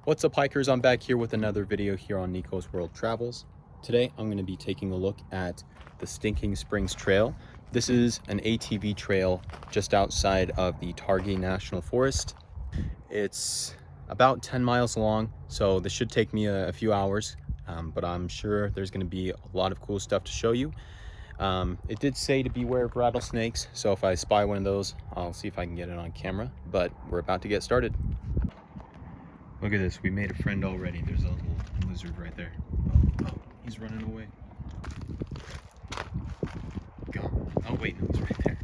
What's up, hikers? I'm back here with another video here on Nico's World Travels. Today I'm going to be taking a look at the Stinking Springs Trail. This is an ATV trail just outside of the Targhee National Forest. It's about 10 miles long, so this should take me a few hours, but I'm sure there's going to be a lot of cool stuff to show you. It did say to beware of rattlesnakes, so if I spy one of those, I'll see if I can get it on camera, but we're about to get started. Look at this, we made a friend already. There's a little lizard right there. Oh, he's running away. Go. Oh wait, no, he's right there.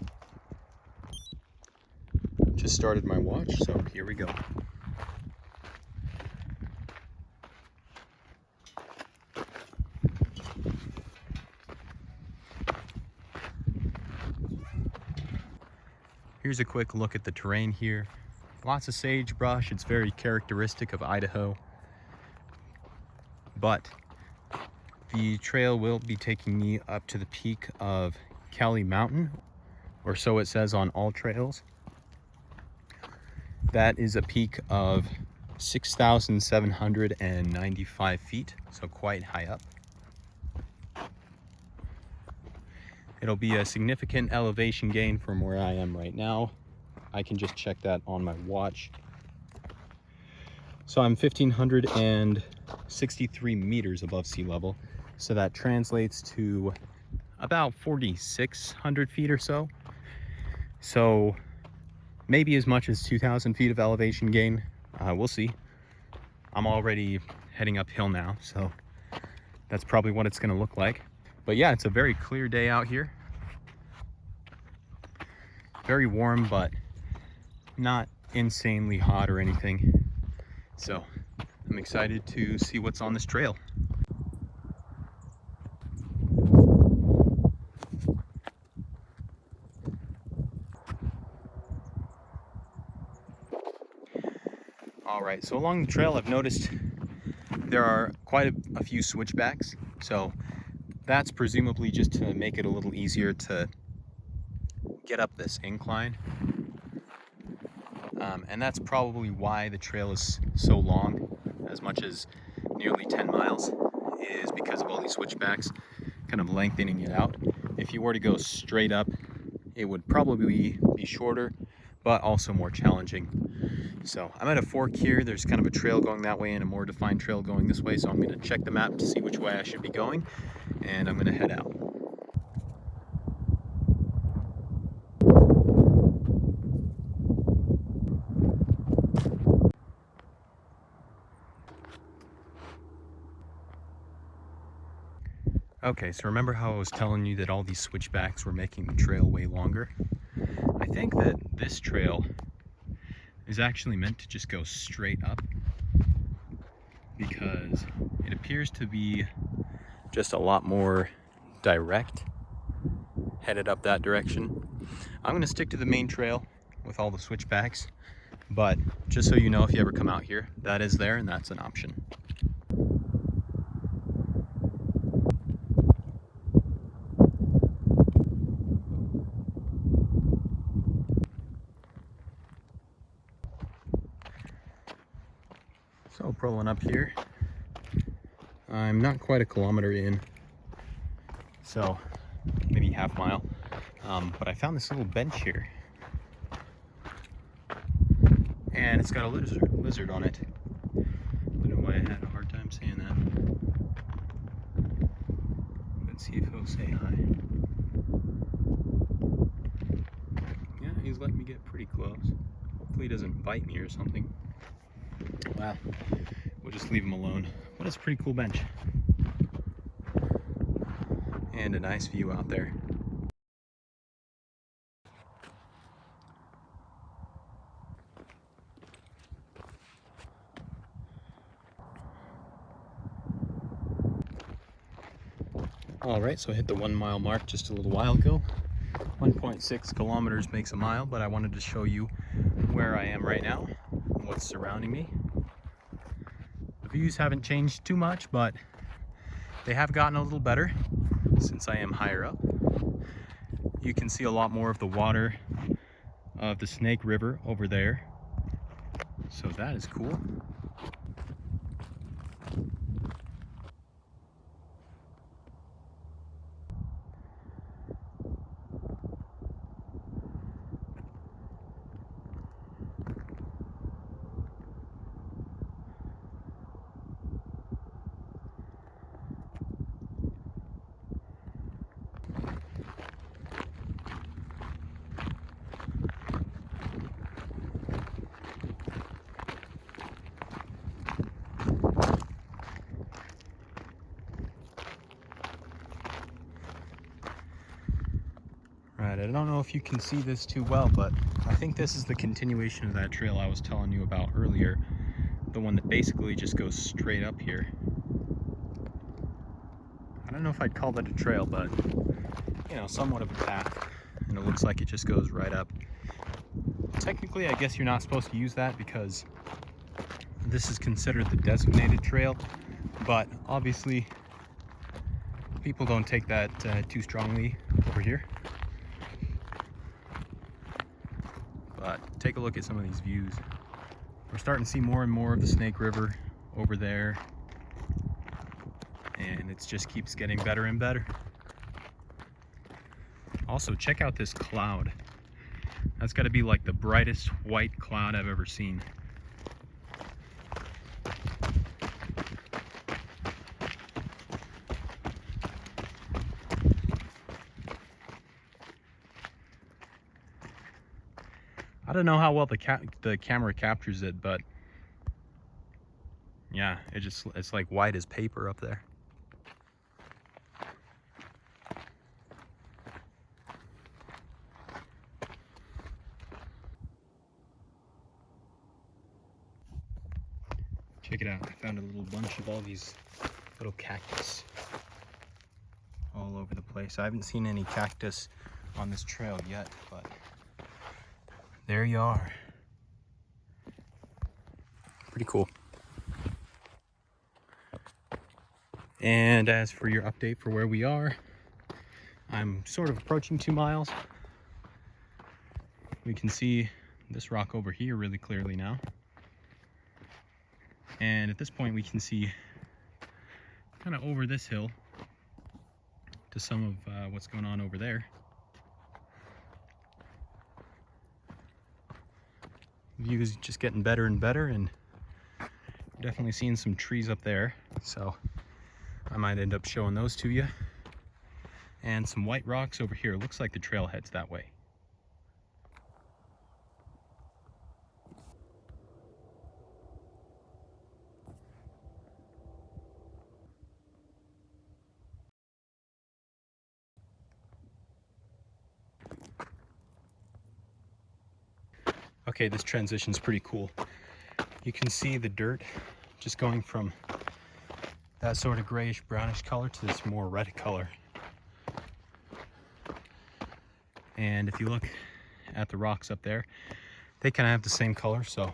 Just started my watch, so here we go. Here's a quick look at the terrain here. Lots of sagebrush. It's very characteristic of Idaho. But the trail will be taking me up to the peak of Kelly Mountain, or so it says on all trails. That is a peak of 6,795 feet, so quite high up. It'll be a significant elevation gain from where I am right now. I can just check that on my watch. So I'm 1,563 meters above sea level. So that translates to about 4,600 feet or so. So maybe as much as 2,000 feet of elevation gain. We'll see. I'm already heading uphill now, so that's probably what it's gonna look like. But yeah, it's a very clear day out here. Very warm, but not insanely hot or anything. So I'm excited to see what's on this trail. All right, so along the trail I've noticed there are quite a few switchbacks. So that's presumably just to make it a little easier to get up this incline. And that's probably why the trail is so long, as much as nearly 10 miles, is because of all these switchbacks, kind of lengthening it out. If you were to go straight up, it would probably be shorter, but also more challenging. So I'm at a fork here. There's kind of a trail going that way and a more defined trail going this way. So I'm going to check the map to see which way I should be going, and I'm going to head out. Okay, so remember how I was telling you that all these switchbacks were making the trail way longer? I think that this trail is actually meant to just go straight up, because it appears to be just a lot more direct, headed up that direction. I'm going to stick to the main trail with all the switchbacks, but just so you know, if you ever come out here, that is there and that's an option. So pulling up here, I'm not quite a kilometer in, so maybe half mile, but I found this little bench here, and it's got a lizard on it. I don't know why I had a hard time saying that. Let's see if he'll say hi. Yeah, he's letting me get pretty close. Hopefully he doesn't bite me or something. Well, we'll just leave him alone. But it's a pretty cool bench. And a nice view out there. All right, so I hit the 1 mile mark just a little while ago. 1.6 kilometers makes a mile, but I wanted to show you where I am right now and what's surrounding me. The views haven't changed too much, but they have gotten a little better since I am higher up. You can see a lot more of the water of the Snake River over there, so that is cool. I don't know if you can see this too well, but I think this is the continuation of that trail I was telling you about earlier. The one that basically just goes straight up here. I don't know if I'd call that a trail, but you know, somewhat of a path. And it looks like it just goes right up. Technically, I guess you're not supposed to use that because this is considered the designated trail, but obviously people don't take that too strongly over here. But take a look at some of these views. We're starting to see more and more of the Snake River over there, and it just keeps getting better and better. Also, check out this cloud. That's got to be like the brightest white cloud I've ever seen. I don't know how well the camera captures it, but yeah, it's like white as paper up there. Check it out. I found a little bunch of all these little cactus all over the place. I haven't seen any cactus on this trail yet, but there you are. Pretty cool. And as for your update for where we are, I'm sort of approaching 2 miles. We can see this rock over here really clearly now. And at this point we can see kind of over this hill to some of what's going on over there. View is just getting better and better, and definitely seeing some trees up there, so I might end up showing those to you. And some white rocks over here. Looks like the trail heads that way. Okay, this transition's pretty cool. You can see the dirt just going from that sort of grayish brownish color to this more red color. And if you look at the rocks up there, they kind of have the same color, so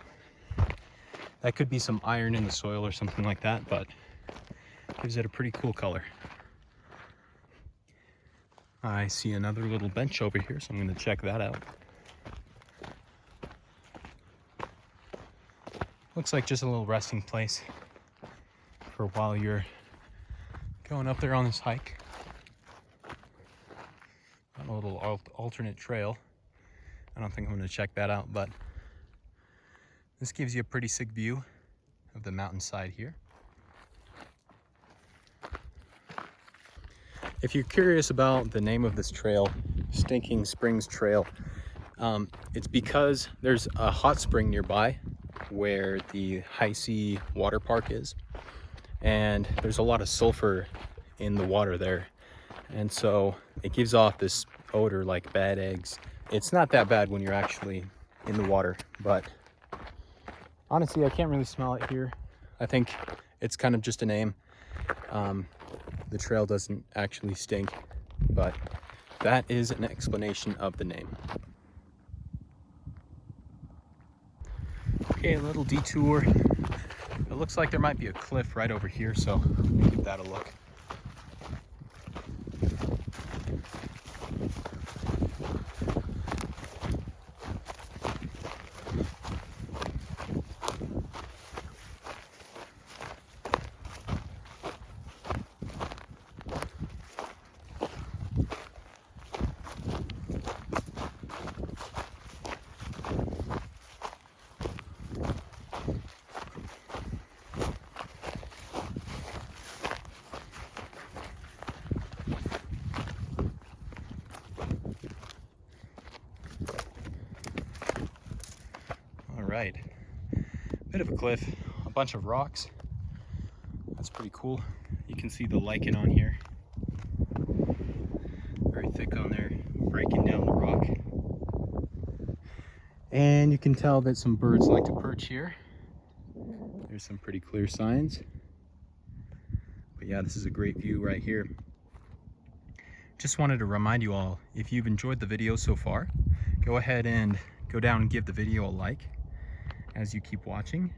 that could be some iron in the soil or something like that, but gives it a pretty cool color. I see another little bench over here, so I'm going to check that out. Looks like just a little resting place for while you're going up there on this hike. A little alternate trail. I don't think I'm going to check that out, but this gives you a pretty sick view of the mountainside here. If you're curious about the name of this trail, Stinking Springs Trail, it's because there's a hot spring nearby where the Hi-C water park is, and there's a lot of sulfur in the water there, and so it gives off this odor like bad eggs. It's not that bad when you're actually in the water, but honestly I can't really smell it here. I think it's kind of just a name. The trail doesn't actually stink, but that is an explanation of the name. Okay, a little detour. It looks like there might be a cliff right over here, so we'll give that a look. Right, bit of a cliff, a bunch of rocks. That's pretty cool. You can see the lichen on here, very thick on there, breaking down the rock. And you can tell that some birds like to perch here. There's some pretty clear signs. But yeah, this is a great view right here. Just wanted to remind you all, if you've enjoyed the video so far, go ahead and go down and give the video a like as you keep watching.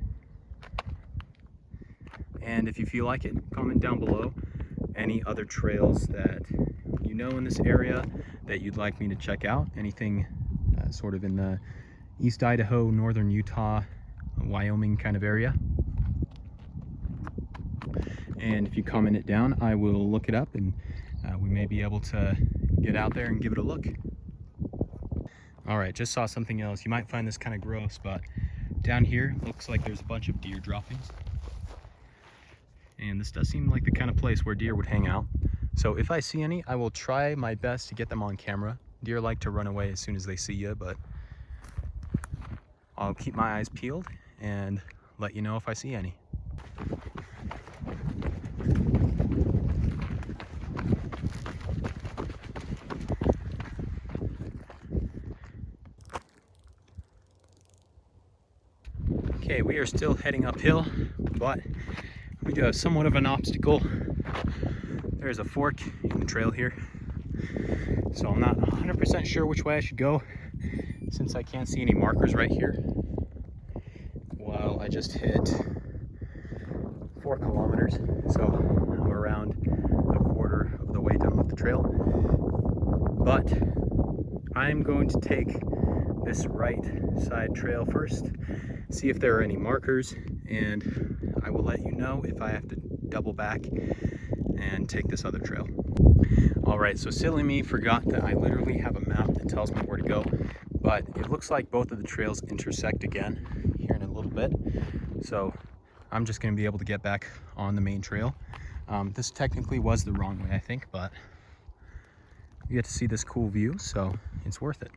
And if you feel like it, comment down below any other trails that you know in this area that you'd like me to check out. Anything sort of in the East Idaho, Northern Utah, Wyoming kind of area. And if you comment it down, I will look it up and we may be able to get out there and give it a look. All right, just saw something else. You might find this kind of gross, but down here looks like there's a bunch of deer droppings. And this does seem like the kind of place where deer would hang out. So if I see any, I will try my best to get them on camera. Deer like to run away as soon as they see you, but I'll keep my eyes peeled and let you know if I see any. Okay, we are still heading uphill, but we do have somewhat of an obstacle. There's a fork in the trail here, so I'm not 100% sure which way I should go since I can't see any markers right here. Well, I just hit 4 kilometers, so I'm around a quarter of the way done with the trail. But I'm going to take this right side trail first, see if there are any markers, and I will let you know if I have to double back and take this other trail. All right, so silly me forgot that I literally have a map that tells me where to go, but it looks like both of the trails intersect again here in a little bit. So I'm just gonna be able to get back on the main trail. This technically was the wrong way, I think, but you get to see this cool view, so it's worth it.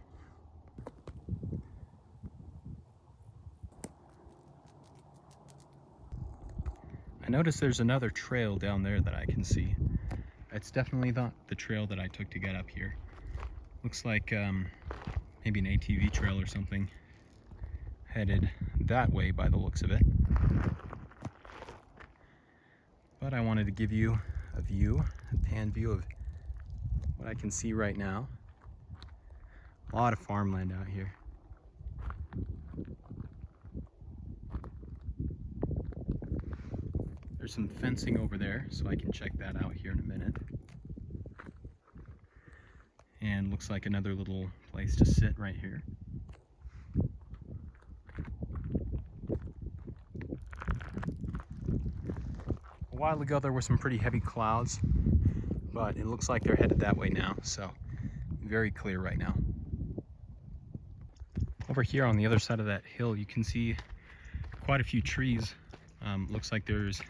I noticed there's another trail down there that I can see. It's definitely not the trail that I took to get up here. Looks like maybe an ATV trail or something headed that way by the looks of it. But I wanted to give you a pan view of what I can see right now. A lot of farmland out here. There's some fencing over there, so I can check that out here in a minute. And looks like another little place to sit right here. A while ago there were some pretty heavy clouds, but it looks like they're headed that way now, so very clear right now. Over here on the other side of that hill, you can see quite a few trees. Looks like there's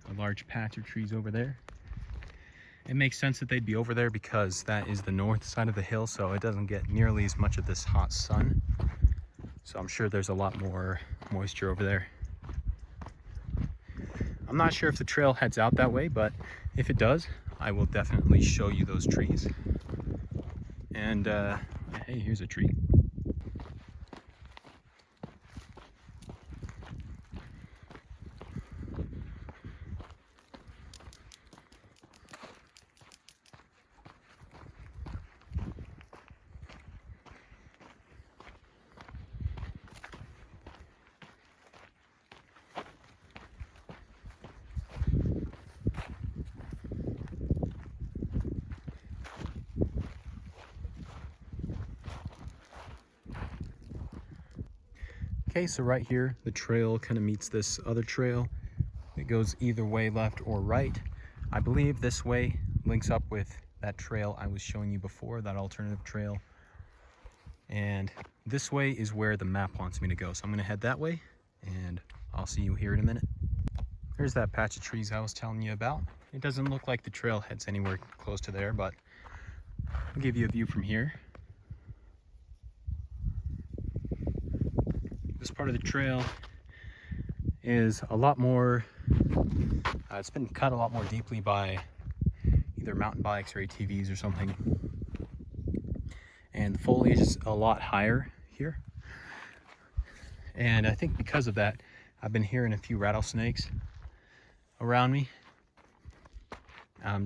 a large patch of trees over there. It makes sense that they'd be over there because that is the north side of the hill, so it doesn't get nearly as much of this hot sun. So I'm sure there's a lot more moisture over there. I'm not sure if the trail heads out that way, but if it does, I will definitely show you those trees. And hey, here's a tree. Okay, so right here, the trail kind of meets this other trail. It goes either way, left or right. I believe this way links up with that trail I was showing you before, that alternative trail. And this way is where the map wants me to go. So I'm gonna head that way and I'll see you here in a minute. There's that patch of trees I was telling you about. It doesn't look like the trail heads anywhere close to there, but I'll give you a view from here. This part of the trail is a lot more, it's been cut a lot more deeply by either mountain bikes or ATVs or something. and the foliage is a lot higher here. And I think because of that, I've been hearing a few rattlesnakes around me.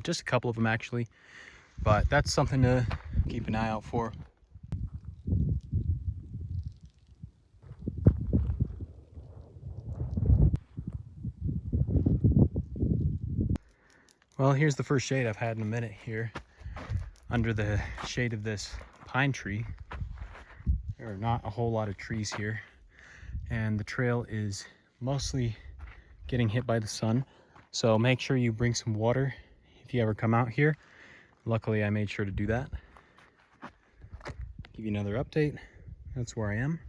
Just a couple of them actually, but that's something to keep an eye out for. Well, here's the first shade I've had in a minute here under the shade of this pine tree. There are not a whole lot of trees here, and the trail is mostly getting hit by the sun, so make sure you bring some water if you ever come out here. Luckily I made sure to do that. Give you another update. That's where I am,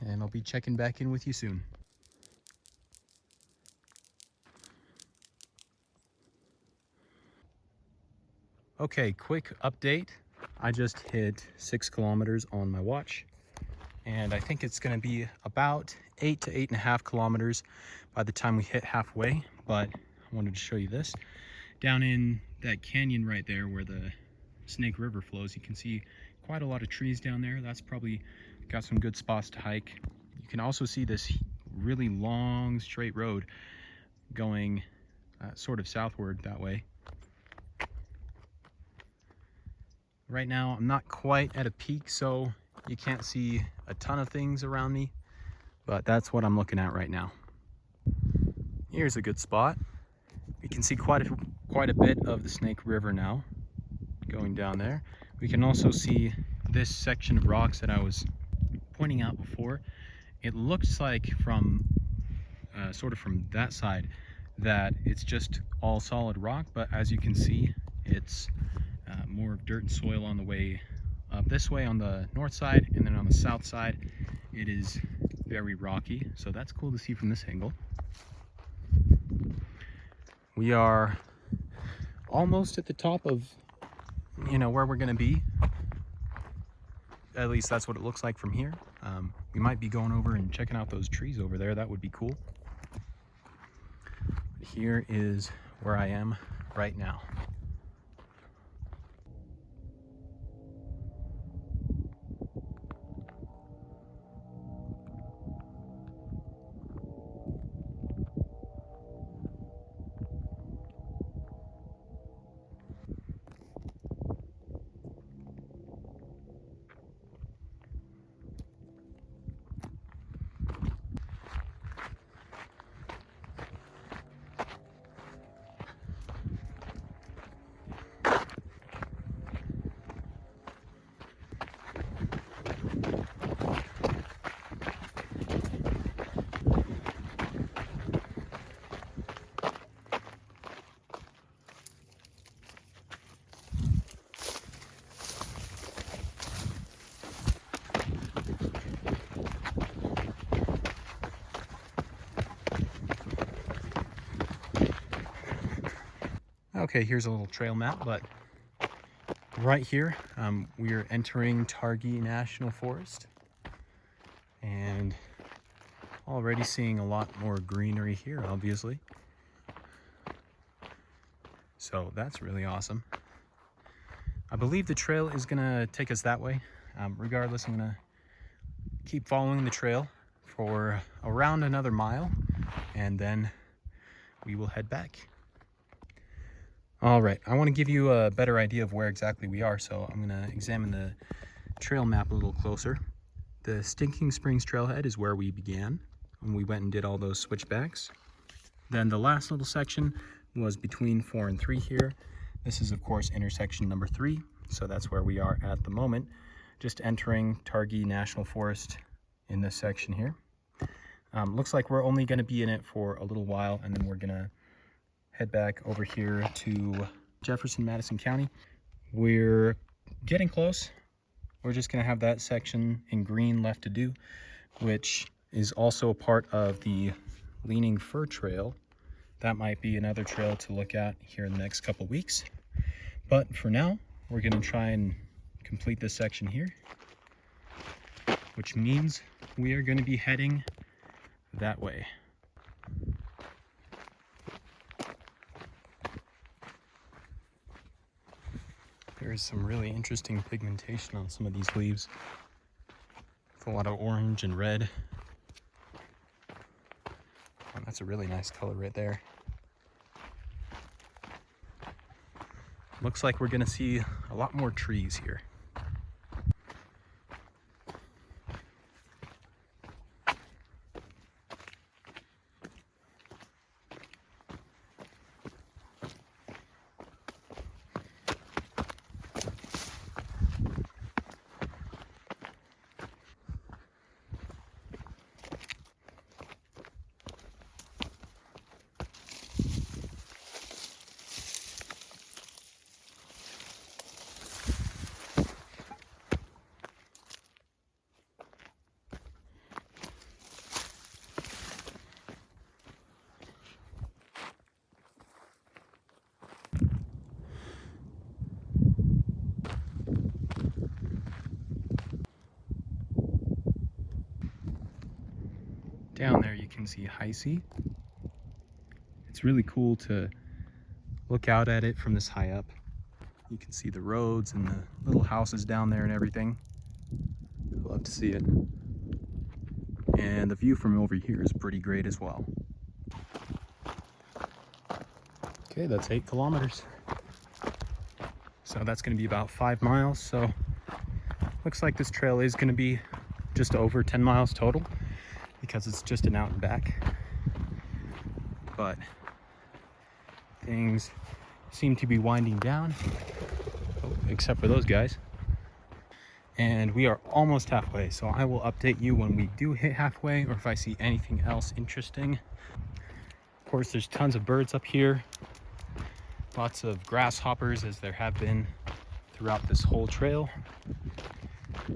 and I'll be checking back in with you soon. Okay, quick update. I just hit 6 kilometers on my watch, and I think it's going to be about 8 to 8.5 kilometers by the time we hit halfway. But I wanted to show you this. Down in that canyon right there where the Snake River flows, you can see quite a lot of trees down there. That's probably got some good spots to hike. You can also see this really long straight road going sort of southward that way. Right now I'm not quite at a peak, so you can't see a ton of things around me, but that's what I'm looking at right now. Here's a good spot. We can see quite a bit of the Snake River now going down there. We can also see this section of rocks that I was pointing out before. It looks like from sort of from that side that it's just all solid rock, but as you can see, it's more dirt and soil on the way up this way on the north side, and then on the south side it is very rocky, so that's cool to see from this angle. We are almost at the top of, where we're going to be. At least that's what it looks like from here. We might be going over and checking out those trees over there. That would be cool. But here is where I am right now. Okay, here's a little trail map, but right here we are entering Targhee National Forest, and already seeing a lot more greenery here, obviously. So that's really awesome. I believe the trail is gonna take us that way. Regardless, I'm gonna keep following the trail for around another mile, and then we will head back. All right, I want to give you a better idea of where exactly we are, so I'm going to examine the trail map a little closer. The Stinking Springs Trailhead is where we began when we went and did all those switchbacks. Then the last little section was between 4 and 3 here. This is, of course, intersection number 3, so that's where we are at the moment, just entering Targhee National Forest in this section here. Looks like we're only going to be in it for a little while, and then we're going to head back over here to Jefferson, Madison County. We're getting close. We're just gonna have that section in green left to do, which is also a part of the Leaning Fir Trail. That might be another trail to look at here in the next couple weeks. But for now, we're gonna try and complete this section here, which means we are gonna be heading that way. There's some really interesting pigmentation on some of these leaves. With a lot of orange and red. Oh, that's a really nice color right there. Looks like we're gonna see a lot more trees here. Down there you can see Hycy. It's really cool to look out at it from this high up. You can see the roads and the little houses down there and everything. I love to see it. And the view from over here is pretty great as well. Okay, that's 8 kilometers. So that's going to be about 5 miles. So looks like this trail is going to be just over 10 miles total because it's just an out and back. But things seem to be winding down, except for those guys. And we are almost halfway, so I will update you when we do hit halfway or if I see anything else interesting. Of course, there's tons of birds up here, lots of grasshoppers, as there have been throughout this whole trail.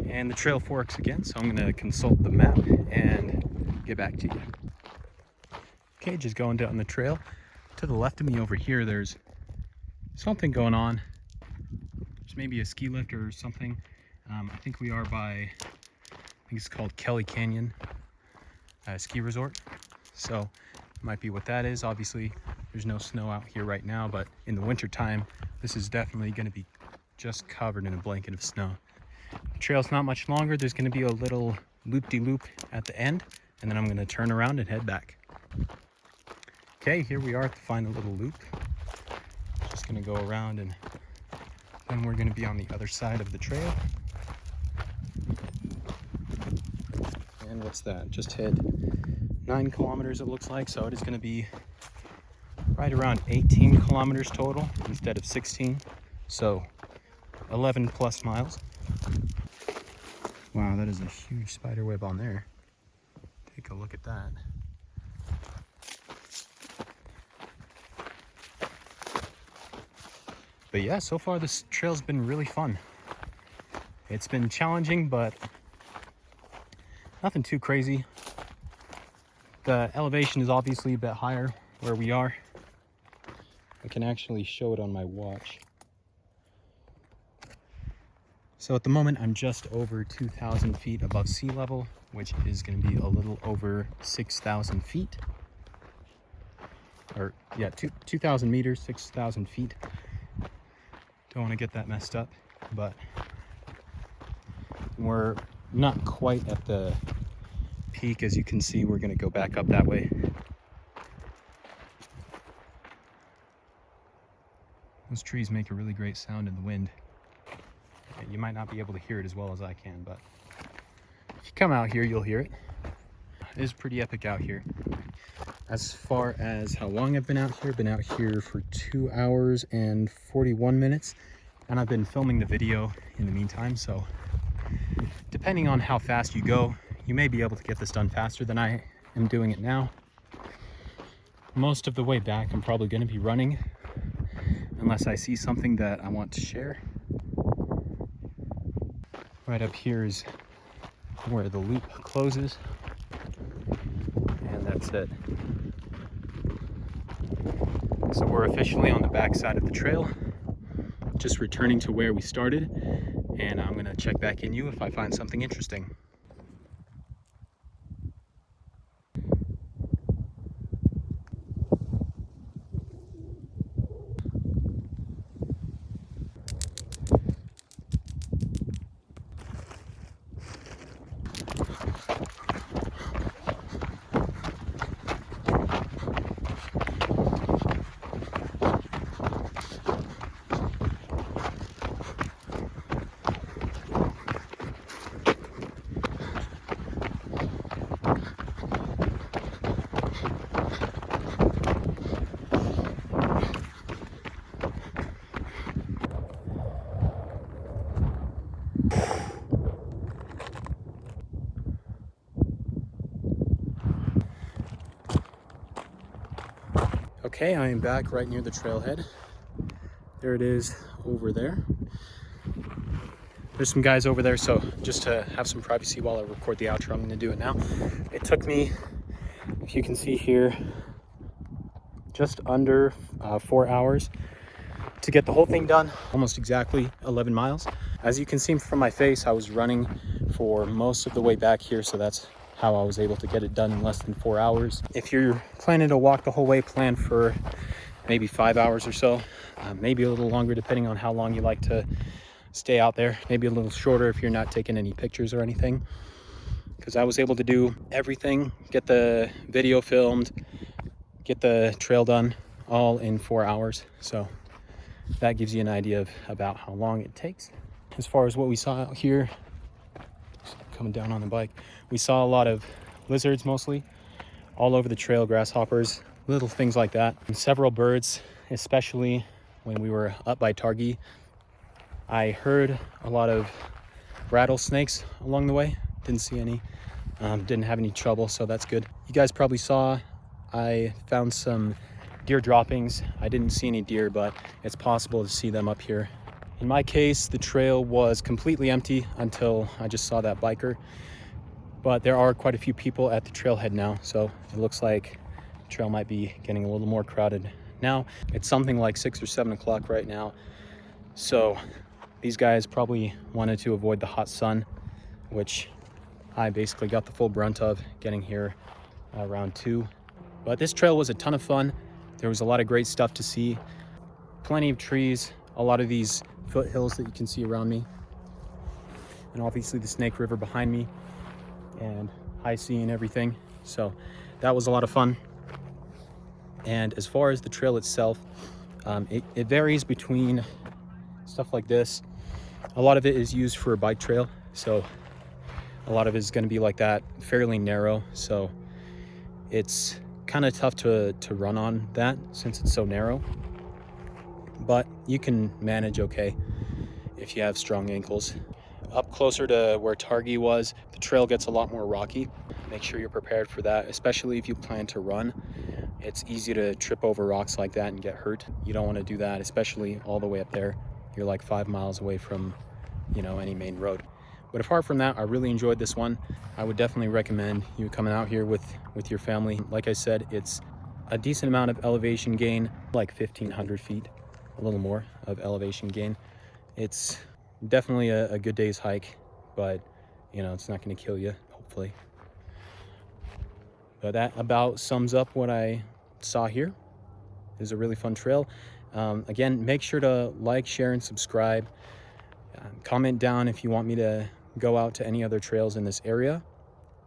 And the trail forks again, so I'm going to consult the map and get back to you. Okay, just going down the trail. To the left of me over here, there's something going on. There's maybe a ski lift or something. I think we are by, I think it's called Kelly Canyon Ski Resort. So it might be what that is. Obviously, there's no snow out here right now, but in the winter time, this is definitely going to be just covered in a blanket of snow. The trail's not much longer. There's going to be a little loop-de-loop at the end, and then I'm going to turn around and head back. Okay, here we are at the final little loop. Just going to go around and then we're going to be on the other side of the trail. And what's that? Just hit 9 kilometers it looks like, so it is going to be right around 18 kilometers total instead of 16. So 11 plus miles. Wow, that is a huge spider web on there. Take a look at that. But yeah, so far this trail's been really fun. It's been challenging, but nothing too crazy. The elevation is obviously a bit higher where we are. I can actually show it on my watch. So at the moment, I'm just over 2,000 feet above sea level, which is going to be a little over 6,000 feet. Or yeah, 2,000 meters, 6,000 feet. Don't want to get that messed up, but we're not quite at the peak. As you can see, we're going to go back up that way. Those trees make a really great sound in the wind. You might not be able to hear it as well as I can, but if you come out here, you'll hear it. It is pretty epic out here. As far as how long I've been out here for 2 hours and 41 minutes. And I've been filming the video in the meantime, so depending on how fast you go, you may be able to get this done faster than I am doing it now. Most of the way back, I'm probably going to be running, unless I see something that I want to share. Right up here is where the loop closes, and that's it. So we're officially on the back side of the trail, just returning to where we started, and I'm gonna check back in you if I find something interesting. Okay, I am back right near the trailhead. There it is over there. There's some guys over there, so just to have some privacy while I record the outro, I'm gonna do it now. It took me, if you can see here, just under 4 hours to get the whole thing done, almost exactly 11 miles. As you can see from my face, I was running for most of the way back here, so that's how I was able to get it done in less than 4 hours. If you're planning to walk the whole way, plan for maybe 5 hours or so, maybe a little longer depending on how long you like to stay out there, maybe a little shorter if you're not taking any pictures or anything, because I was able to do everything, get the video filmed, get the trail done all in 4 hours. So that gives you an idea of about how long it takes. As far as what we saw out here, coming down on the bike, we saw a lot of lizards, mostly all over the trail, grasshoppers, little things like that, and several birds, especially when we were up by Targhee. I heard a lot of rattlesnakes along the way. Didn't see any, didn't have any trouble, so that's good. You guys probably saw I found some deer droppings. I didn't see any deer, but it's possible to see them up here. In my case, the trail was completely empty until I just saw that biker, but there are quite a few people at the trailhead now, so it looks like the trail might be getting a little more crowded now. It's something like 6 or 7 o'clock right now, so these guys probably wanted to avoid the hot sun, which I basically got the full brunt of getting here around 2. But this trail was a ton of fun. There was a lot of great stuff to see. Plenty of trees, a lot of these foothills that you can see around me. And obviously the Snake River behind me and high sea and everything. So that was a lot of fun. And as far as the trail itself, it varies between stuff like this. A lot of it is used for a bike trail, so a lot of it is going to be like that, fairly narrow, so it's kind of tough to run on that since it's so narrow, but you can manage okay if you have strong ankles. Up closer to where Targhee was, the trail gets a lot more rocky. Make sure you're prepared for that, especially if you plan to run. It's easy to trip over rocks like that and get hurt. You don't want to do that, especially all the way up there. You're like 5 miles away from, any main road. But apart from that, I really enjoyed this one. I would definitely recommend you coming out here with your family. Like I said, it's a decent amount of elevation gain, like 1,500 feet, a little more of elevation gain. It's definitely a good day's hike, but it's not going to kill you, hopefully. But that about sums up what I saw here. It was a really fun trail. Again, make sure to like, share, and subscribe. Comment down if you want me to go out to any other trails in this area.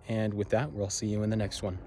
And with that, we'll see you in the next one.